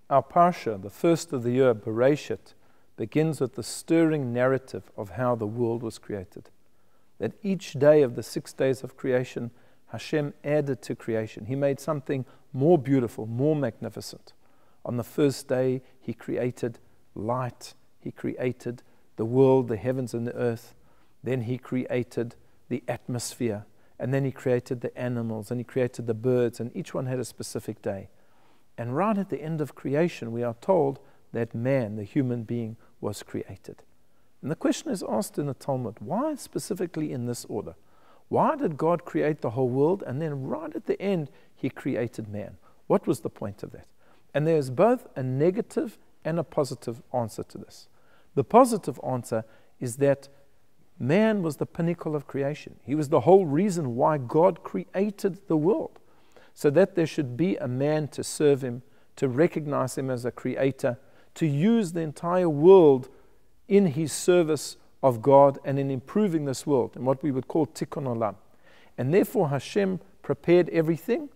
Our Parsha, the first of the year, Bereishit, begins with the stirring narrative of how the world was created. That each day of the 6 days of creation, Hashem added to creation. He made something more beautiful, more magnificent. On the first day, He created light. He created the world, the heavens and the earth. Then He created the atmosphere. And then He created the animals, and He created the birds, and each one had a specific day. And right at the end of creation, we are told that man, the human being, was created. And the question is asked in the Talmud, why specifically in this order? Why did God create the whole world, and then right at the end, He created man? What was the point of that? And there's both a negative and a positive answer to this. The positive answer is that man was the pinnacle of creation. He was the whole reason why God created the world, so that there should be a man to serve Him, to recognize Him as a creator, to use the entire world in His service of God and in improving this world, in what we would call tikkun olam. And therefore Hashem prepared everything,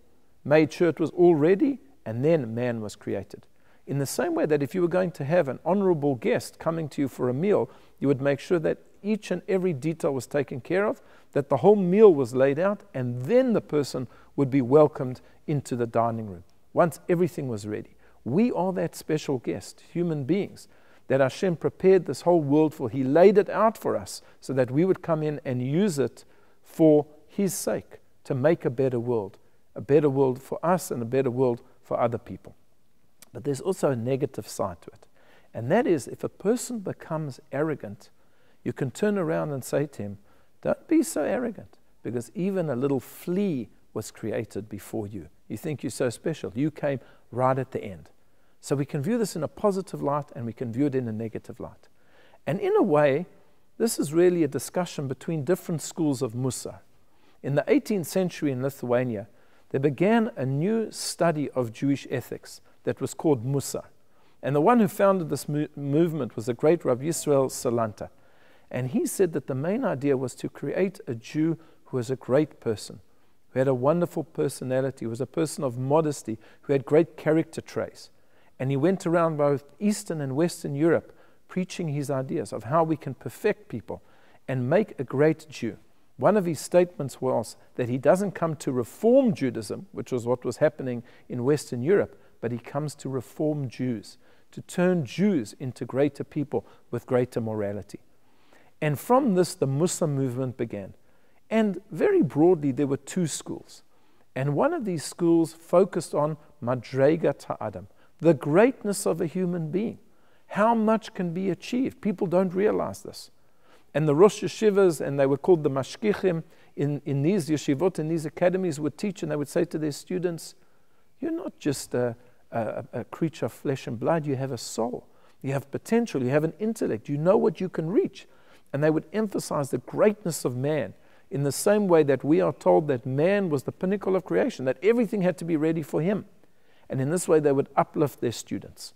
made sure it was all ready, and then man was created. In the same way that if you were going to have an honorable guest coming to you for a meal, you would make sure that each and every detail was taken care of, that the whole meal was laid out, and then the person would be welcomed into the dining room once everything was ready. We are that special guest, human beings, that Hashem prepared this whole world for. He laid it out for us so that we would come in and use it for His sake, to make a better world for us and a better world for other people. But there's also a negative side to it. And that is, if a person becomes arrogant, you can turn around and say to him, don't be so arrogant, because even a little flea was created before you. You think you're so special. You came right at the end. So we can view this in a positive light, and we can view it in a negative light. And in a way, this is really a discussion between different schools of Musar. In the 18th century in Lithuania, there began a new study of Jewish ethics that was called Musar. And the one who founded this movement was the great Rabbi Yisrael Salanta. And he said that the main idea was to create a Jew who was a great person, who had a wonderful personality, who was a person of modesty, who had great character traits. And he went around both Eastern and Western Europe preaching his ideas of how we can perfect people and make a great Jew. One of his statements was that he doesn't come to reform Judaism, which was what was happening in Western Europe, but he comes to reform Jews, to turn Jews into greater people with greater morality. And from this, the Muslim movement began. And very broadly, there were two schools. And one of these schools focused on Madregat Ha'adam, the greatness of a human being. How much can be achieved? People don't realize this. And the Rosh Yeshivas, and they were called the Mashkichim, in these yeshivot, in these academies, would teach, and they would say to their students, you're not just a creature of flesh and blood, you have a soul. You have potential, you have an intellect, you know what you can reach. And they would emphasize the greatness of man in the same way that we are told that man was the pinnacle of creation, that everything had to be ready for him. And in this way, they would uplift their students.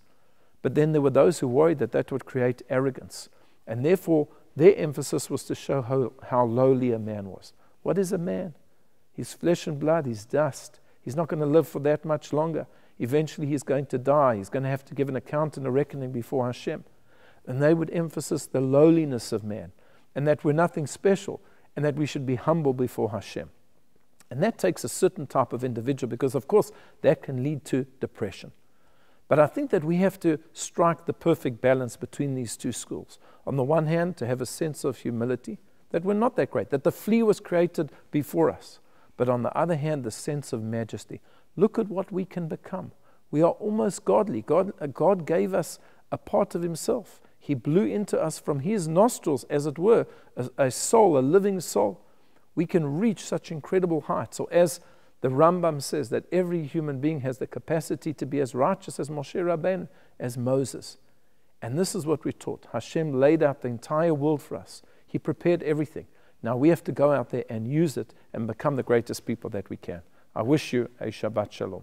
But then there were those who worried that that would create arrogance. And therefore, their emphasis was to show how lowly a man was. What is a man? He's flesh and blood, he's dust. He's not going to live for that much longer. Eventually, he's going to die. He's going to have to give an account and a reckoning before Hashem. And they would emphasize the lowliness of man, and that we're nothing special, and that we should be humble before Hashem. And that takes a certain type of individual, because of course that can lead to depression. But I think that we have to strike the perfect balance between these two schools. On the one hand, to have a sense of humility, that we're not that great, that the flea was created before us. But on the other hand, the sense of majesty. Look at what we can become. We are almost godly. God gave us a part of Himself. He blew into us from His nostrils, as it were, a soul, a living soul. We can reach such incredible heights. So as the Rambam says, that every human being has the capacity to be as righteous as Moshe Rabbeinu, as Moses. And this is what we're taught. Hashem laid out the entire world for us. He prepared everything. Now we have to go out there and use it and become the greatest people that we can. I wish you a Shabbat Shalom.